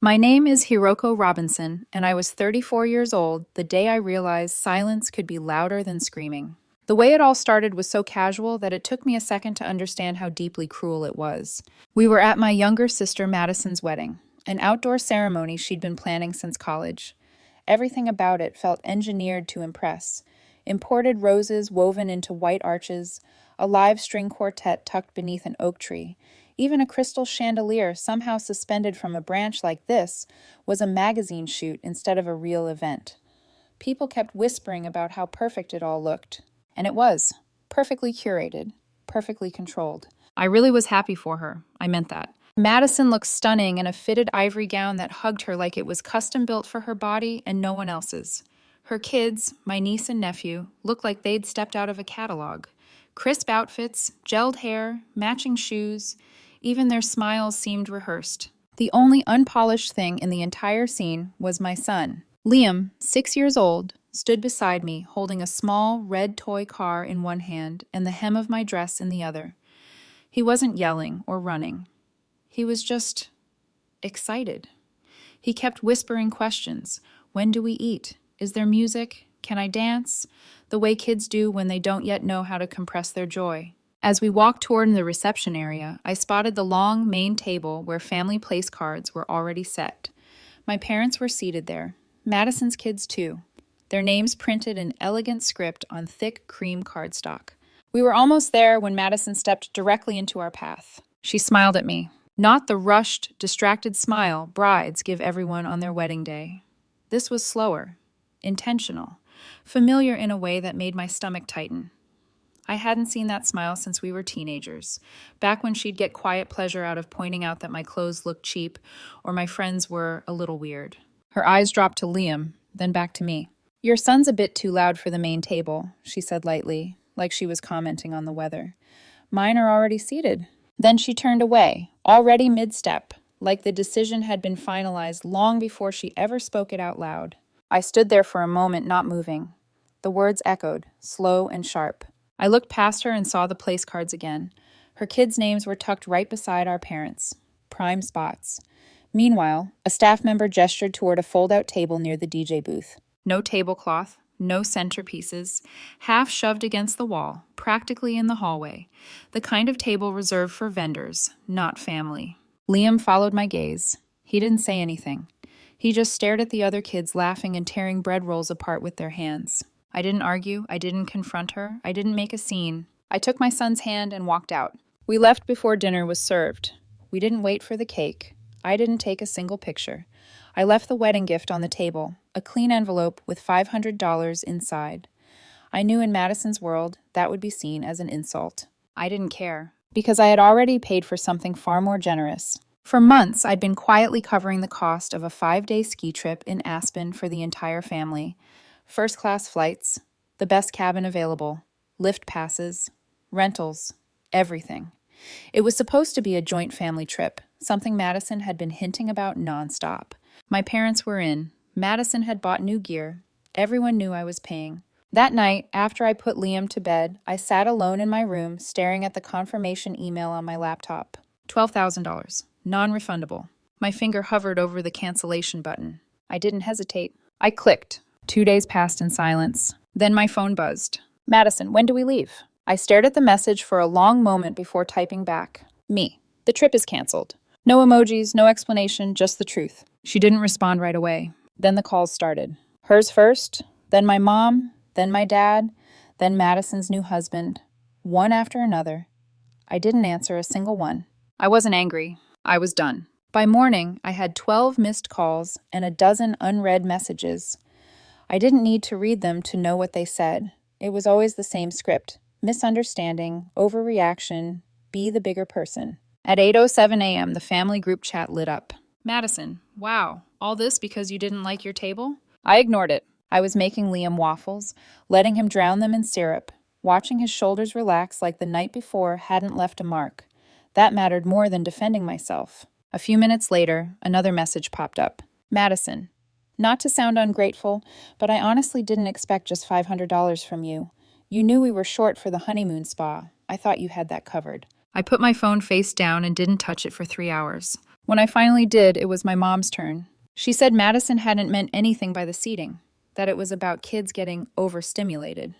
My name is Hiroko Robinson, and I was 34 years old the day I realized silence could be louder than screaming. The way it all started was so casual that it took me a second to understand how deeply cruel it was. We were at my younger sister Madison's wedding, an outdoor ceremony she'd been planning since college. Everything about it felt engineered to impress. Imported roses woven into white arches, a live string quartet tucked beneath an oak tree, even a crystal chandelier somehow suspended from a branch like this was a magazine shoot instead of a real event. People kept whispering about how perfect it all looked. And it was. Perfectly curated. Perfectly controlled. I really was happy for her. I meant that. Madison looked stunning in a fitted ivory gown that hugged her like it was custom built for her body and no one else's. Her kids, my niece and nephew, looked like they'd stepped out of a catalog. Crisp outfits, gelled hair, matching shoes, even their smiles seemed rehearsed. The only unpolished thing in the entire scene was my son. Liam, 6 years old, stood beside me, holding a small red toy car in one hand and the hem of my dress in the other. He wasn't yelling or running. He was just excited. He kept whispering questions. When do we eat? Is there music? Can I dance? The way kids do when they don't yet know how to compress their joy. As we walked toward the reception area, I spotted the long main table where family place cards were already set. My parents were seated there. Madison's kids, too. Their names printed in elegant script on thick cream cardstock. We were almost there when Madison stepped directly into our path. She smiled at me. Not the rushed, distracted smile brides give everyone on their wedding day. This was slower, intentional, familiar in a way that made my stomach tighten. I hadn't seen that smile since we were teenagers, back when she'd get quiet pleasure out of pointing out that my clothes looked cheap or my friends were a little weird. Her eyes dropped to Liam, then back to me. "Your son's a bit too loud for the main table," she said lightly, like she was commenting on the weather. "Mine are already seated." Then she turned away, already mid-step, like the decision had been finalized long before she ever spoke it out loud. I stood there for a moment, not moving. The words echoed, slow and sharp. I looked past her and saw the place cards again. Her kids' names were tucked right beside our parents'. Prime spots. Meanwhile, a staff member gestured toward a fold-out table near the DJ booth. No tablecloth, no centerpieces, half shoved against the wall, practically in the hallway. The kind of table reserved for vendors, not family. Liam followed my gaze. He didn't say anything. He just stared at the other kids laughing and tearing bread rolls apart with their hands. I didn't argue, I didn't confront her, I didn't make a scene. I took my son's hand and walked out. We left before dinner was served. We didn't wait for the cake. I didn't take a single picture. I left the wedding gift on the table, a clean envelope with $500 inside. I knew in Madison's world that would be seen as an insult. I didn't care, because I had already paid for something far more generous. For months, I'd been quietly covering the cost of a 5-day ski trip in Aspen for the entire family. First-class flights, the best cabin available, lift passes, rentals, everything. It was supposed to be a joint family trip, something Madison had been hinting about nonstop. My parents were in. Madison had bought new gear. Everyone knew I was paying. That night, after I put Liam to bed, I sat alone in my room staring at the confirmation email on my laptop. $12,000. Non-refundable. My finger hovered over the cancellation button. I didn't hesitate. I clicked. 2 days passed in silence. Then my phone buzzed. "Madison, when do we leave?" I stared at the message for a long moment before typing back. "Me. The trip is canceled." No emojis, no explanation, just the truth. She didn't respond right away. Then the calls started. Hers first, then my mom, then my dad, then Madison's new husband. One after another. I didn't answer a single one. I wasn't angry. I was done. By morning, I had 12 missed calls and a dozen unread messages. I didn't need to read them to know what they said. It was always the same script. Misunderstanding, overreaction, be the bigger person. At 8:07 a.m., the family group chat lit up. "Madison, wow, all this because you didn't like your table?" I ignored it. I was making Liam waffles, letting him drown them in syrup, watching his shoulders relax like the night before hadn't left a mark. That mattered more than defending myself. A few minutes later, another message popped up. "Madison, not to sound ungrateful, but I honestly didn't expect just $500 from you. You knew we were short for the honeymoon spa. I thought you had that covered." I put my phone face down and didn't touch it for 3 hours. When I finally did, it was my mom's turn. She said Madison hadn't meant anything by the seating, that it was about kids getting overstimulated.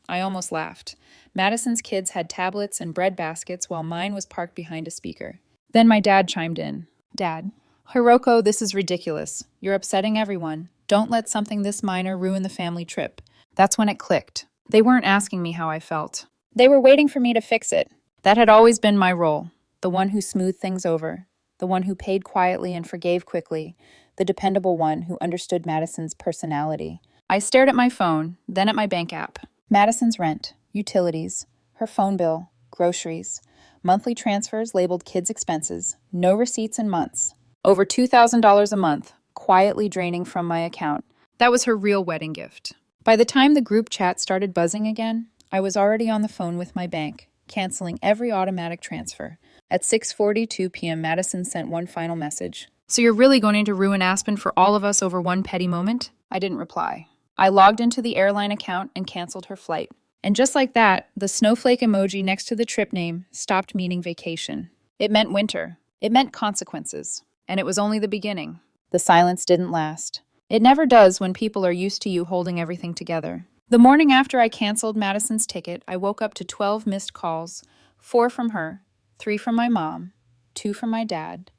I almost laughed. Madison's kids had tablets and bread baskets while mine was parked behind a speaker. Then my dad chimed in. Dad, Hiroko, this is ridiculous. You're upsetting everyone. Don't let something this minor ruin the family trip. That's when it clicked. They weren't asking me how I felt. They were waiting for me to fix it. That had always been my role, the one who smoothed things over, the one who paid quietly and forgave quickly, the dependable one who understood Madison's personality. I stared at my phone, then at my bank app. Madison's rent, utilities, her phone bill, groceries, monthly transfers labeled kids' expenses, no receipts in months. Over $2,000 a month, quietly draining from my account. That was her real wedding gift. By the time the group chat started buzzing again, I was already on the phone with my bank, canceling every automatic transfer. At 6:42 p.m., Madison sent one final message. So you're really going to ruin Aspen for all of us over one petty moment? I didn't reply. I logged into the airline account and canceled her flight. And just like that, the snowflake emoji next to the trip name stopped meaning vacation. It meant winter. It meant consequences. And it was only the beginning. The silence didn't last. It never does when people are used to you holding everything together. The morning after I canceled Madison's ticket, I woke up to 12 missed calls, 4 from her, 3 from my mom, 2 from my dad.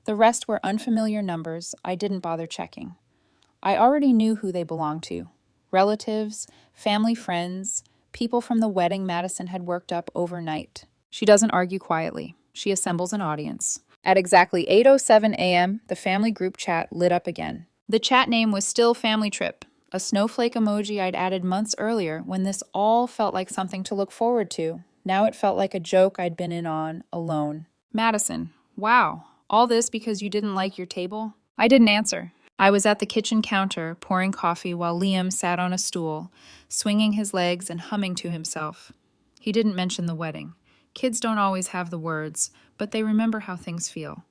The rest were unfamiliar numbers I didn't bother checking. I already knew who they belonged to. Relatives, family friends, people from the wedding Madison had worked up overnight. She doesn't argue quietly. She assembles an audience. At exactly 8:07 a.m., the family group chat lit up again. The chat name was still Family Trip, a snowflake emoji I'd added months earlier when this all felt like something to look forward to. Now it felt like a joke I'd been in on, alone. Madison, wow, all this because you didn't like your table? I didn't answer. I was at the kitchen counter, pouring coffee while Liam sat on a stool, swinging his legs and humming to himself. He didn't mention the wedding. Kids don't always have the words, but they remember how things feel.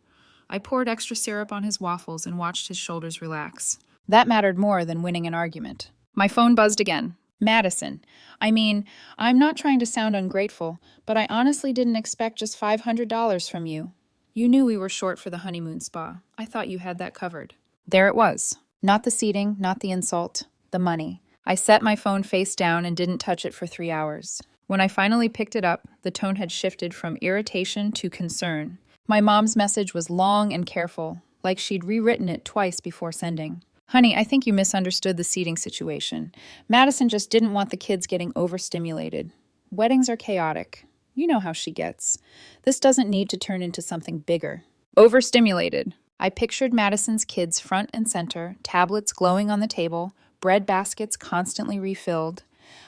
I poured extra syrup on his waffles and watched his shoulders relax. That mattered more than winning an argument. My phone buzzed again. Madison, I'm not trying to sound ungrateful, but I honestly didn't expect just $500 from you. You knew we were short for the honeymoon spa. I thought you had that covered. There it was. Not the seating, not the insult, the money. I set my phone face down and didn't touch it for 3 hours. When I finally picked it up, the tone had shifted from irritation to concern. My mom's message was long and careful, like she'd rewritten it twice before sending. Honey, I think you misunderstood the seating situation. Madison just didn't want the kids getting overstimulated. Weddings are chaotic. You know how she gets. This doesn't need to turn into something bigger. Overstimulated. I pictured Madison's kids front and center, tablets glowing on the table, bread baskets constantly refilled.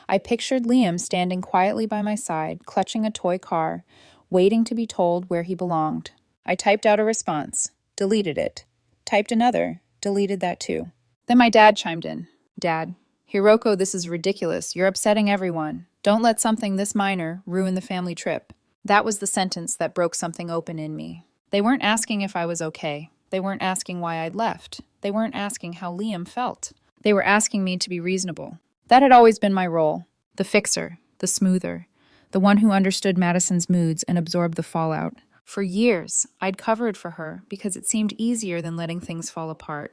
I pictured Liam standing quietly by my side, clutching a toy car, waiting to be told where he belonged. I typed out a response, deleted it. Typed another, deleted that too. Then my dad chimed in. Dad, Hiroko, this is ridiculous. You're upsetting everyone. Don't let something this minor ruin the family trip. That was the sentence that broke something open in me. They weren't asking if I was okay. They weren't asking why I'd left. They weren't asking how Liam felt. They were asking me to be reasonable. That had always been my role. The fixer, the smoother, the one who understood Madison's moods and absorbed the fallout. For years, I'd covered for her because it seemed easier than letting things fall apart.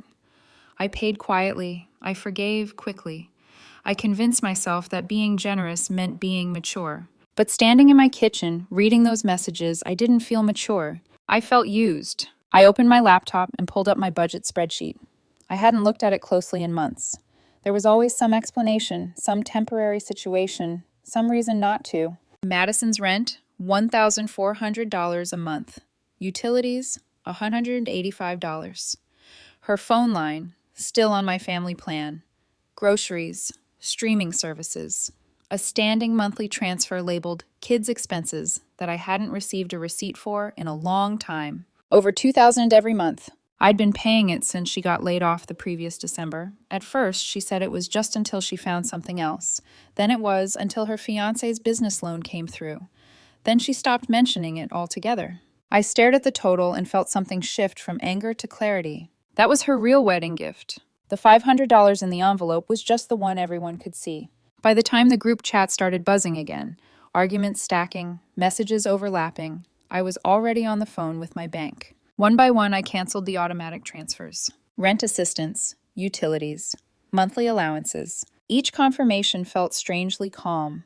I paid quietly. I forgave quickly. I convinced myself that being generous meant being mature. But standing in my kitchen, reading those messages, I didn't feel mature. I felt used. I opened my laptop and pulled up my budget spreadsheet. I hadn't looked at it closely in months. There was always some explanation, some temporary situation, some reason not to. Madison's rent, $1,400 a month. Utilities, $185. Her phone line, still on my family plan. Groceries, streaming services. A standing monthly transfer labeled kids' expenses that I hadn't received a receipt for in a long time. Over $2,000 every month. I'd been paying it since she got laid off the previous December. At first, she said it was just until she found something else. Then it was until her fiancé's business loan came through. Then she stopped mentioning it altogether. I stared at the total and felt something shift from anger to clarity. That was her real wedding gift. The $500 in the envelope was just the one everyone could see. By the time the group chat started buzzing again, arguments stacking, messages overlapping, I was already on the phone with my bank. One by one, I canceled the automatic transfers. Rent assistance, utilities, monthly allowances. Each confirmation felt strangely calm,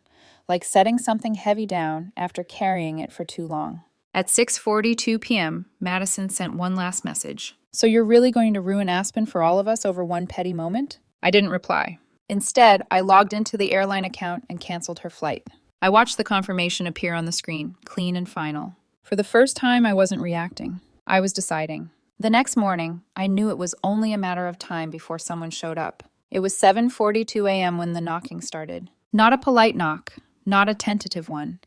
like setting something heavy down after carrying it for too long. At 6:42 p.m., Madison sent one last message. So you're really going to ruin Aspen for all of us over one petty moment? I didn't reply. Instead, I logged into the airline account and canceled her flight. I watched the confirmation appear on the screen, clean and final. For the first time, I wasn't reacting. I was deciding. The next morning, I knew it was only a matter of time before someone showed up. It was 7:42 a.m. when the knocking started. Not a polite knock, not a tentative one.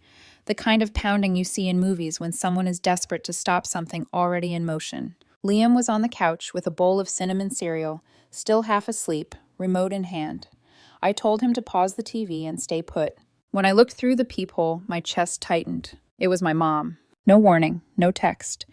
The kind of pounding you see in movies when someone is desperate to stop something already in motion. Liam was on the couch with a bowl of cinnamon cereal, still half asleep, remote in hand. I told him to pause the TV and stay put. When I looked through the peephole, my chest tightened. It was my mom. No warning, no text.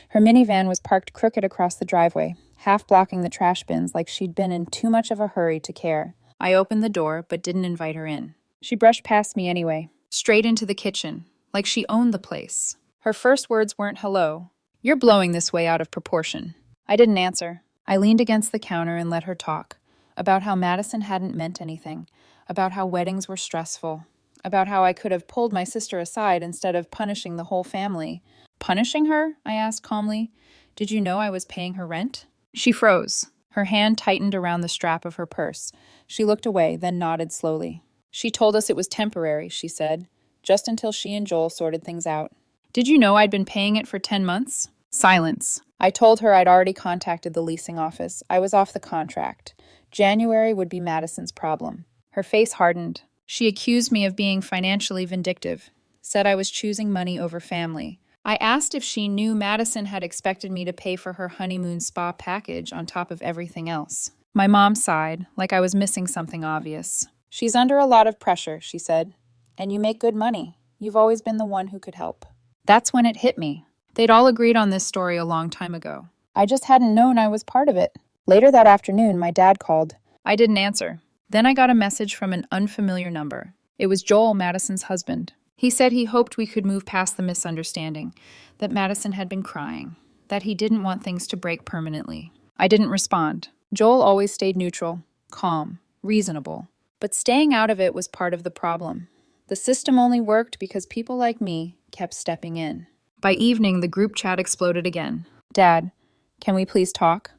Her minivan was parked crooked across the driveway, half blocking the trash bins like she'd been in too much of a hurry to care. I opened the door, but didn't invite her in. She brushed past me anyway, straight into the kitchen, like she owned the place. Her first words weren't hello. You're blowing this way out of proportion. I didn't answer. I leaned against the counter and let her talk, about how Madison hadn't meant anything, about how weddings were stressful, about how I could have pulled my sister aside instead of punishing the whole family. Punishing her? I asked calmly. Did you know I was paying her rent? She froze. Her hand tightened around the strap of her purse. She looked away, then nodded slowly. She told us it was temporary, she said, just until she and Joel sorted things out. Did you know I'd been paying it for 10 months? Silence. I told her I'd already contacted the leasing office. I was off the contract. January would be Madison's problem. Her face hardened. She accused me of being financially vindictive, said I was choosing money over family. I asked if she knew Madison had expected me to pay for her honeymoon spa package on top of everything else. My mom sighed, like I was missing something obvious. She's under a lot of pressure, she said. And you make good money. You've always been the one who could help. That's when it hit me. They'd all agreed on this story a long time ago. I just hadn't known I was part of it. Later that afternoon, my dad called. I didn't answer. Then I got a message from an unfamiliar number. It was Joel, Madison's husband. He said he hoped we could move past the misunderstanding, that Madison had been crying, that he didn't want things to break permanently. I didn't respond. Joel always stayed neutral, calm, reasonable. But staying out of it was part of the problem. The system only worked because people like me kept stepping in. By evening, the group chat exploded again. Dad, can we please talk?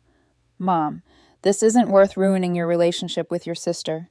Mom, this isn't worth ruining your relationship with your sister.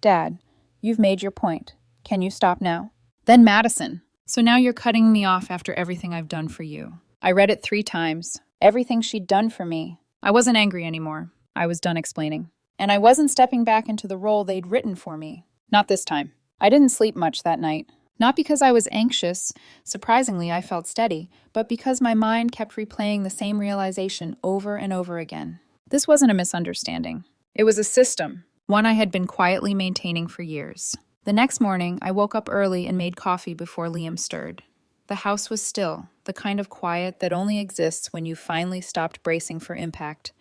Dad, you've made your point. Can you stop now? Then Madison. So now you're cutting me off after everything I've done for you. I read it 3 times. Everything she'd done for me. I wasn't angry anymore. I was done explaining. And I wasn't stepping back into the role they'd written for me. Not this time. I didn't sleep much that night. Not because I was anxious, surprisingly I felt steady, but because my mind kept replaying the same realization over and over again. This wasn't a misunderstanding. It was a system, one I had been quietly maintaining for years. The next morning, I woke up early and made coffee before Liam stirred. The house was still, the kind of quiet that only exists when you finally stopped bracing for impact.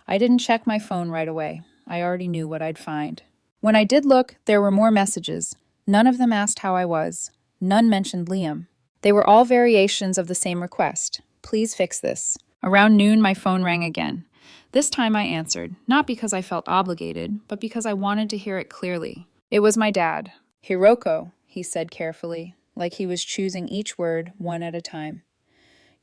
I didn't check my phone right away. I already knew what I'd find. When I did look, there were more messages. None of them asked how I was. None mentioned Liam. They were all variations of the same request. Please fix this. Around noon, my phone rang again. This time I answered, not because I felt obligated, but because I wanted to hear it clearly. It was my dad. Hiroko, he said carefully, like he was choosing each word one at a time.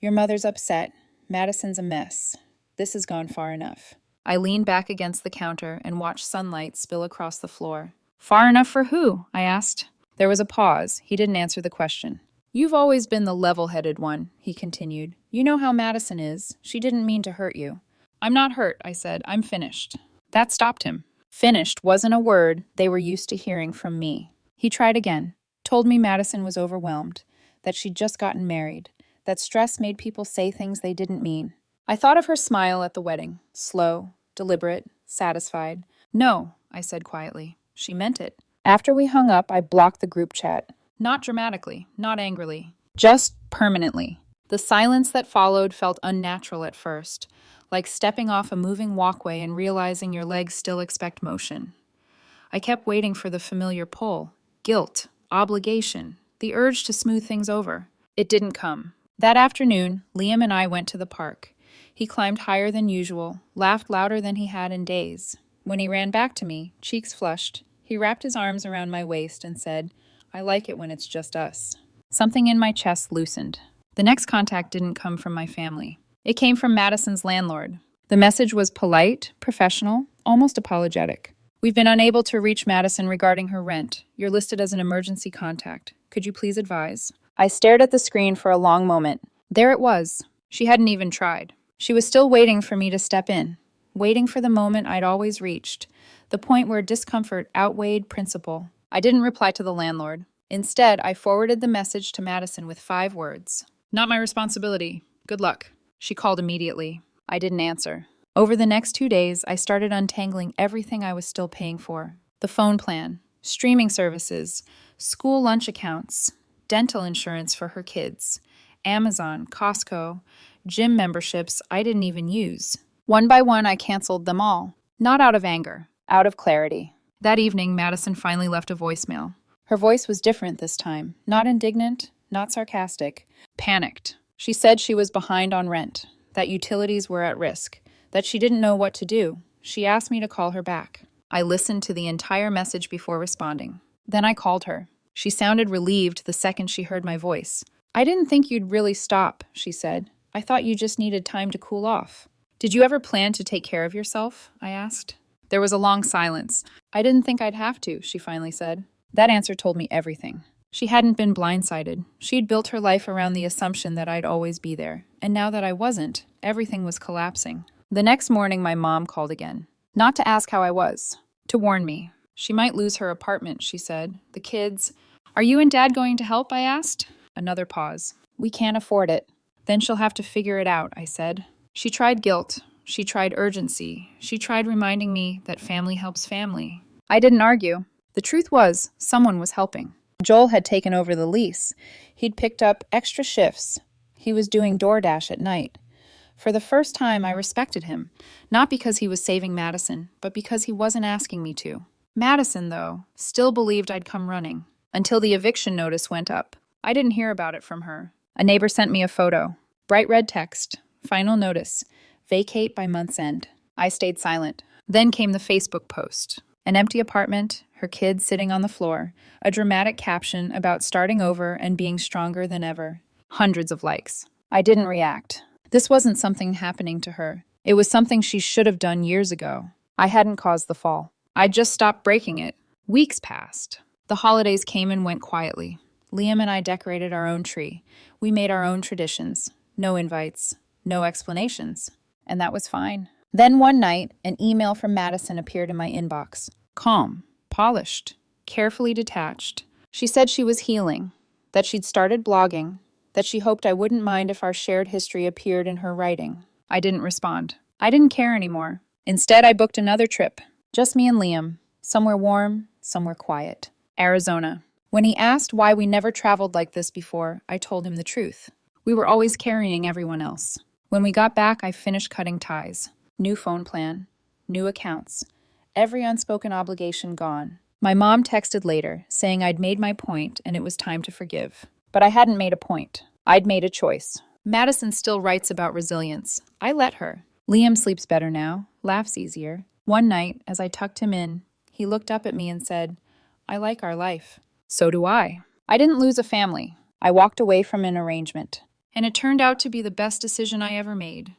Your mother's upset. Madison's a mess. This has gone far enough. I leaned back against the counter and watched sunlight spill across the floor. Far enough for who? I asked. There was a pause. He didn't answer the question. You've always been the level-headed one, he continued. You know how Madison is. She didn't mean to hurt you. I'm not hurt, I said. I'm finished. That stopped him. Finished wasn't a word they were used to hearing from me. He tried again. Told me Madison was overwhelmed, that she'd just gotten married, that stress made people say things they didn't mean. I thought of her smile at the wedding, slow, deliberate, satisfied. No, I said quietly. She meant it. After we hung up, I blocked the group chat. Not dramatically, not angrily, just permanently. The silence that followed felt unnatural at first, like stepping off a moving walkway and realizing your legs still expect motion. I kept waiting for the familiar pull, guilt, obligation, the urge to smooth things over. It didn't come. That afternoon, Liam and I went to the park. He climbed higher than usual, laughed louder than he had in days. When he ran back to me, cheeks flushed, he wrapped his arms around my waist and said, "I like it when it's just us." Something in my chest loosened. The next contact didn't come from my family. It came from Madison's landlord. The message was polite, professional, almost apologetic. "We've been unable to reach Madison regarding her rent. You're listed as an emergency contact. Could you please advise?" I stared at the screen for a long moment. There it was. She hadn't even tried. She was still waiting for me to step in, waiting for the moment I'd always reached, the point where discomfort outweighed principle. I didn't reply to the landlord. Instead, I forwarded the message to Madison with 5 words. "Not my responsibility. Good luck." She called immediately. I didn't answer. Over the next 2 days, I started untangling everything I was still paying for. The phone plan, streaming services, school lunch accounts, dental insurance for her kids, Amazon, Costco, gym memberships I didn't even use. One by one, I canceled them all. Not out of anger, out of clarity. That evening, Madison finally left a voicemail. Her voice was different this time. Not indignant, not sarcastic. Panicked. She said she was behind on rent, that utilities were at risk, that she didn't know what to do. She asked me to call her back. I listened to the entire message before responding. Then I called her. She sounded relieved the second she heard my voice. "I didn't think you'd really stop," she said. "I thought you just needed time to cool off." "Did you ever plan to take care of yourself?" I asked. There was a long silence. "I didn't think I'd have to," she finally said. That answer told me everything. She hadn't been blindsided. She'd built her life around the assumption that I'd always be there. And now that I wasn't, everything was collapsing. The next morning, my mom called again. Not to ask how I was, to warn me. She might lose her apartment, she said. The kids. "Are you and Dad going to help?" I asked. Another pause. "We can't afford it." "Then she'll have to figure it out," I said. She tried guilt. She tried urgency. She tried reminding me that family helps family. I didn't argue. The truth was, someone was helping. Joel had taken over the lease. He'd picked up extra shifts. He was doing DoorDash at night. For the first time, I respected him, not because he was saving Madison, but because he wasn't asking me to. Madison, though, still believed I'd come running, until the eviction notice went up. I didn't hear about it from her. A neighbor sent me a photo. Bright red text. Final notice. Vacate by month's end. I stayed silent. Then came the Facebook post. An empty apartment, her kids sitting on the floor, a dramatic caption about starting over and being stronger than ever. Hundreds of likes. I didn't react. This wasn't something happening to her. It was something she should have done years ago. I hadn't caused the fall. I'd just stopped breaking it. Weeks passed. The holidays came and went quietly. Liam and I decorated our own tree. We made our own traditions. No invites. No explanations. And that was fine. Then one night, an email from Madison appeared in my inbox. Calm, polished, carefully detached. She said she was healing, that she'd started blogging, that she hoped I wouldn't mind if our shared history appeared in her writing. I didn't respond. I didn't care anymore. Instead, I booked another trip. Just me and Liam. Somewhere warm, somewhere quiet. Arizona. When he asked why we never traveled like this before, I told him the truth. We were always carrying everyone else. When we got back, I finished cutting ties. New phone plan. New accounts. Every unspoken obligation gone. My mom texted later, saying I'd made my point and it was time to forgive. But I hadn't made a point. I'd made a choice. Madison still writes about resilience. I let her. Liam sleeps better now, laughs easier. One night, as I tucked him in, he looked up at me and said, "I like our life." So do I. I didn't lose a family. I walked away from an arrangement. And it turned out to be the best decision I ever made.